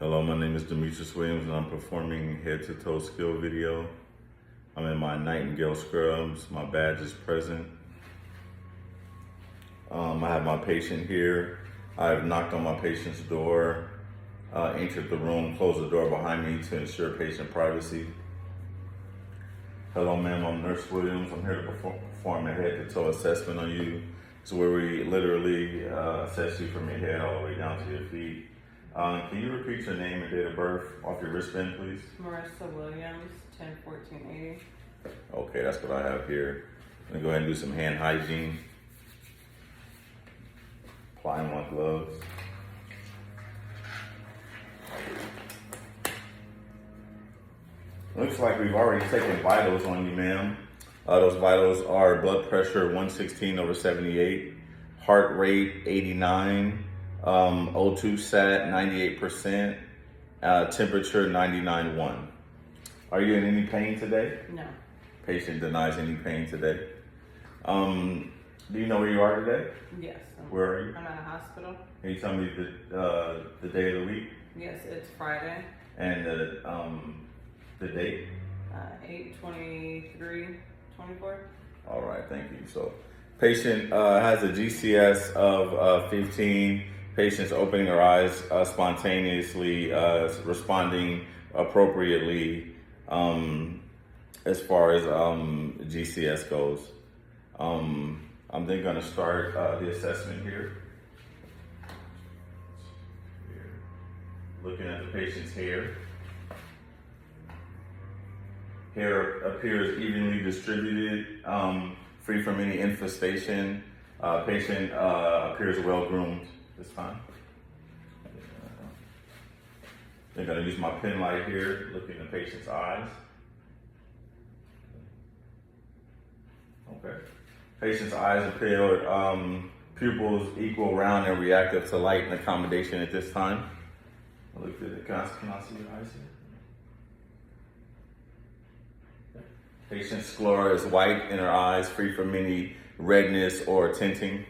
Hello, my name is Demetrius Williams and I'm performing head to toe skill video. I'm in my Nightingale scrubs. My badge is present. I have my patient here. I've knocked on my patient's door, entered the room, closed the door behind me to ensure patient privacy. Hello, ma'am, I'm Nurse Williams. I'm here to perform a head to toe assessment on you. It's where we literally assess you from your head all the way down to your feet. Can you repeat your name and date of birth off your wristband, please? Marissa Williams, 10/14/80. Okay, that's what I have here. I'm gonna go ahead and do some hand hygiene. Applying my gloves. Looks like we've already taken vitals on you, ma'am. Those vitals are blood pressure 116/78, heart rate 89, O2 sat 98%, temperature 99.1. Are you in any pain today? No. Patient denies any pain today. Do you know where you are today? Yes. Where are you? I'm at a hospital. Can you tell me the day of the week Yes, it's Friday, and the date? 8/23/24. All right, thank you. So, patient has a GCS of 15. Patient's opening her eyes spontaneously, responding appropriately as far as GCS goes. I'm then going to start the assessment here. Looking at the patient's hair. Hair appears evenly distributed, free from any infestation. Patient appears well groomed this time. I'm going to use my pen light here, look in the patient's eyes. Okay. Patient's eyes appear, pupils equal, round, and reactive to light and accommodation at this time. I look at it. Can I see your eyes here? Patient's sclera is white in her eyes, free from any redness or tinting.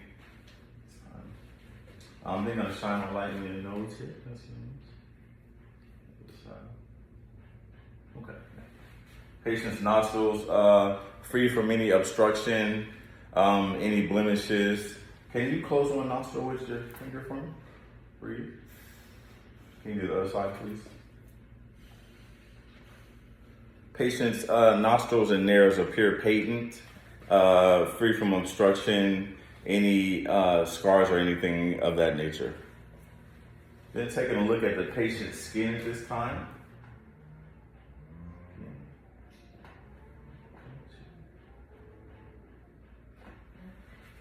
I'm then going to shine my light in your nose here. Can I see your nose? Okay. Patient's nostrils free from any obstruction, any blemishes. Can you close one nostril with your finger for me? Breathe. Can you do the other side, please? Patient's nostrils and nares appear patent, free from obstruction, any scars or anything of that nature. Then taking a look at the patient's skin at this time.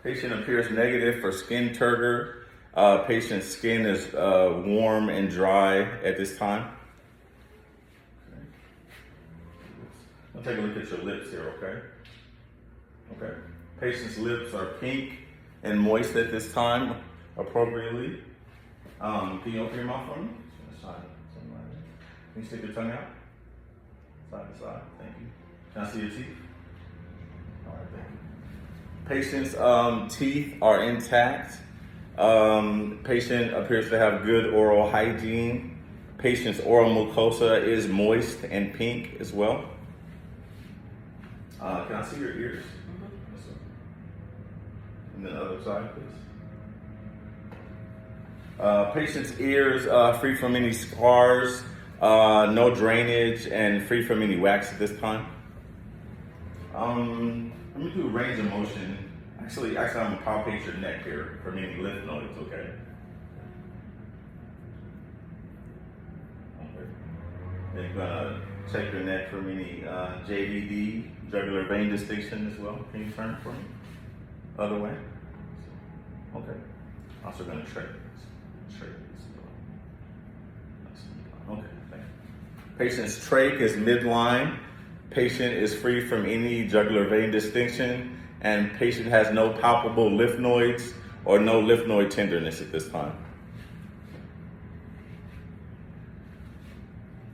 Patient appears negative for skin turgor. Patient's skin is warm and dry at this time. Okay. I'll take a look at your lips here, okay? Okay. Patient's lips are pink and moist at this time, appropriately. Can you open your mouth for me? Can you stick your tongue out? Side to side, thank you. Can I see your teeth? All right, thank you. Patient's teeth are intact. Patient appears to have good oral hygiene. Patient's oral mucosa is moist and pink as well. Can I see your ears? Yes, sir. And then the other side, please. Patient's ears free from any scars, no drainage, and free from any wax at this time. Let me do a range of motion. Actually, I'm gonna palpate your neck here for any lymph nodes, okay? Okay. Then you're gonna check your neck for any JVD, jugular vein distinction as well. Can you turn it for me? Other way. Okay. Also gonna trach this. Okay, thank you. Patient's trach is midline. Patient is free from any jugular vein distinction, and patient has no palpable lymph nodes or no lymph node tenderness at this time.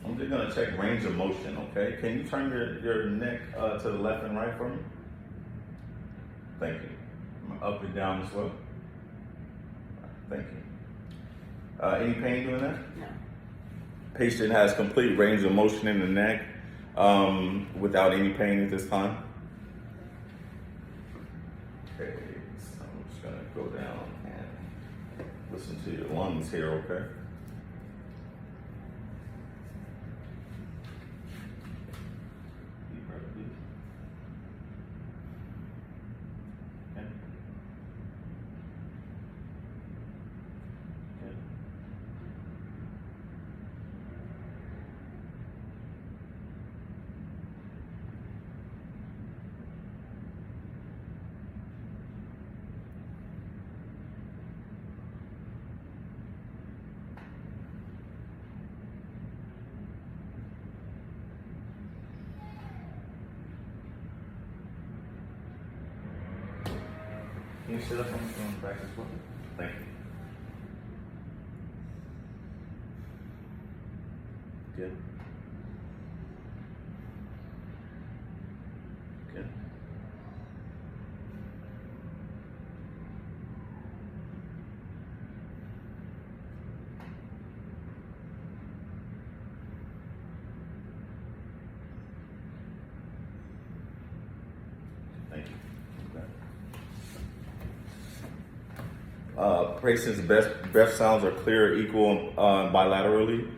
I'm just gonna check range of motion, okay? Can you turn your neck to the left and right for me? Thank you. Up and down as well. Thank you. Any pain doing that? No. Patient has complete range of motion in the neck without any pain at this time. Okay, so I'm just gonna go down and listen to your lungs here, okay? Deep breath, please. Okay. Okay. Can you sit up on the back as well? Thank you. Good. Good. Thank you. Patient's breath sounds are clear, equal bilaterally,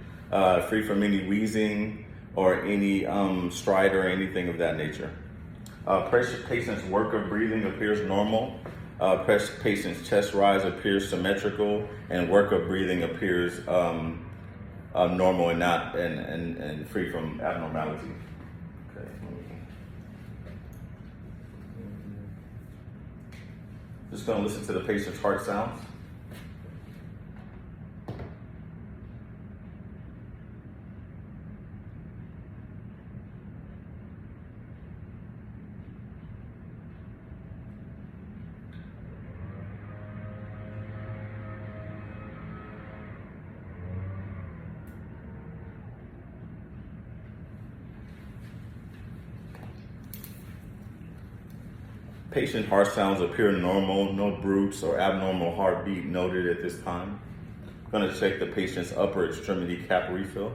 free from any wheezing or any stride or anything of that nature. Patient's work of breathing appears normal. Patient's chest rise appears symmetrical, and work of breathing appears normal and not and free from abnormality. Okay. Just going to listen to the patient's heart sounds. Patient heart sounds appear normal, no brutes or abnormal heartbeat noted at this time. I'm going to check the patient's upper extremity cap refill.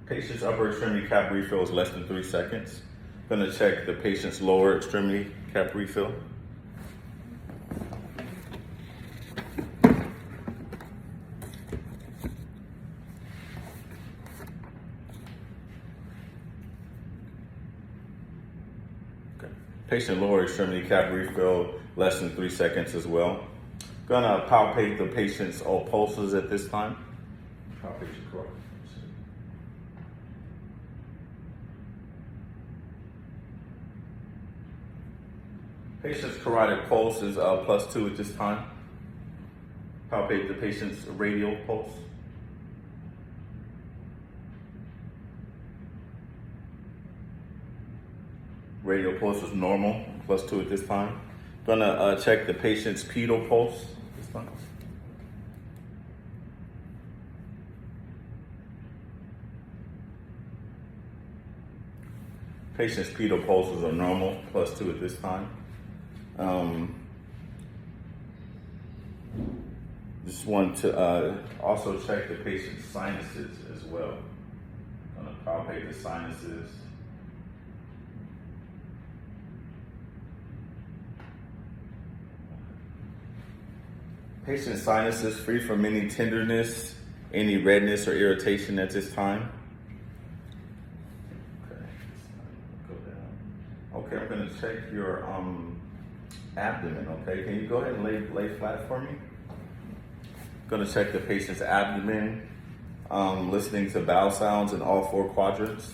Patient's upper extremity cap refill is less than 3 seconds. I'm going to check the patient's lower extremity cap refill. Patient lower extremity cap refill, less than 3 seconds as well. Gonna palpate the patient's pulses at this time. Palpate your core. Patient's carotid pulse is +2 at this time. Palpate the patient's radial pulse. Radial pulse is normal, +2 at this time. Gonna check the patient's pedal pulse this time. Patient's pedal pulses are normal, +2 at this time. Just want to also check the patient's sinuses as well. Gonna palpate the sinuses. Patient's sinuses free from any tenderness, any redness or irritation at this time. Okay, go down. Okay, I'm going to check your abdomen. Okay, can you go ahead and lay flat for me? Going to check the patient's abdomen, listening to bowel sounds in all 4 quadrants.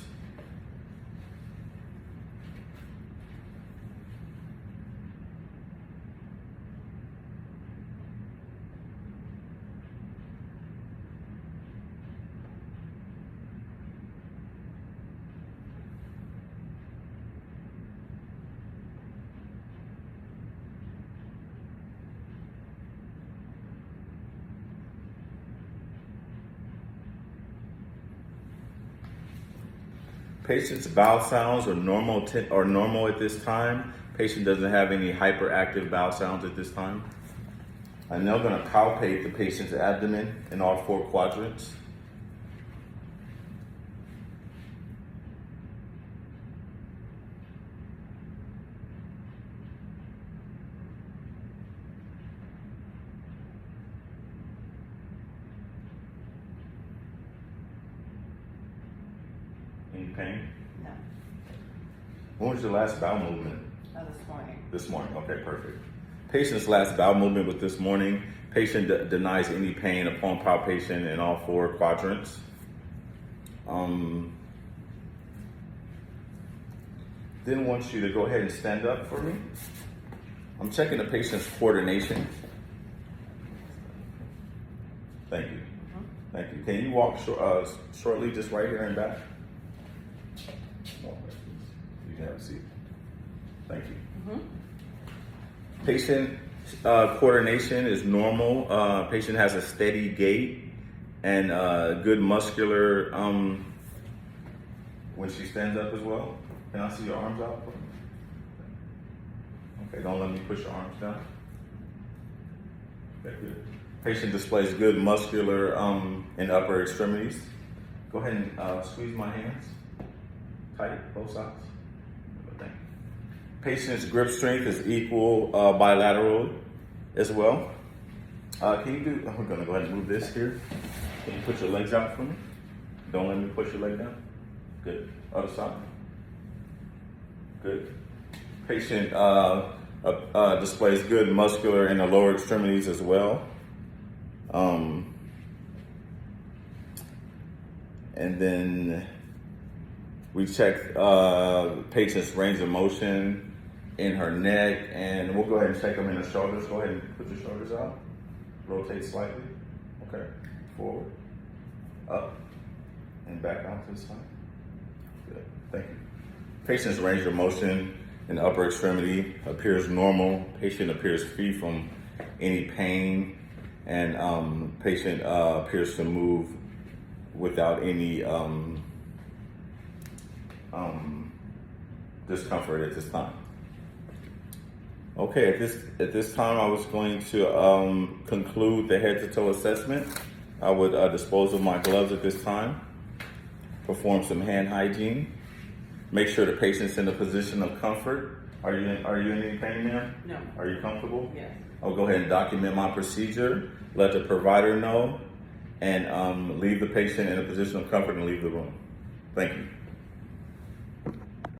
Patient's bowel sounds are normal at this time. Patient doesn't have any hyperactive bowel sounds at this time. I'm now going to palpate the patient's abdomen in all 4 quadrants. Any pain? No. When was your last bowel movement? This morning. This morning. Okay, perfect. Patient's last bowel movement was this morning. Patient denies any pain upon palpation in all 4 quadrants. Then want you to go ahead and stand up for me. I'm checking the patient's coordination. Thank you. Thank you. Can you walk shortly, just right here and back? You can have a seat. Thank you. Patient coordination is normal. Patient has a steady gait and good muscular when she stands up as well. Can I see your arms out? Okay, don't let me push your arms down. Okay, good. Patient displays good muscular and upper extremities. Go ahead and squeeze my hands tight, both sides. Thank you. Patient's grip strength is equal bilateral as well. Can you do, we're gonna go ahead and move this here. Can you put your legs out for me? Don't let me push your leg down. Good. Other side. Good. Patient displays good muscular in the lower extremities as well. And then we check patient's range of motion in her neck, and we'll go ahead and check them in the shoulders. Go ahead and put your shoulders out. Rotate slightly. Okay. Forward, up, and back out to the side. Good. Thank you. Patient's range of motion in the upper extremity appears normal. Patient appears free from any pain, and patient appears to move without any discomfort at this time. Okay, at this time I was going to conclude the head to toe assessment. I would dispose of my gloves at this time, perform some hand hygiene, make sure the patient's in a position of comfort. Are you in any pain, ma'am? No. Are you comfortable? Yes. I'll go ahead and document my procedure, let the provider know, and leave the patient in a position of comfort and leave the room. Thank you.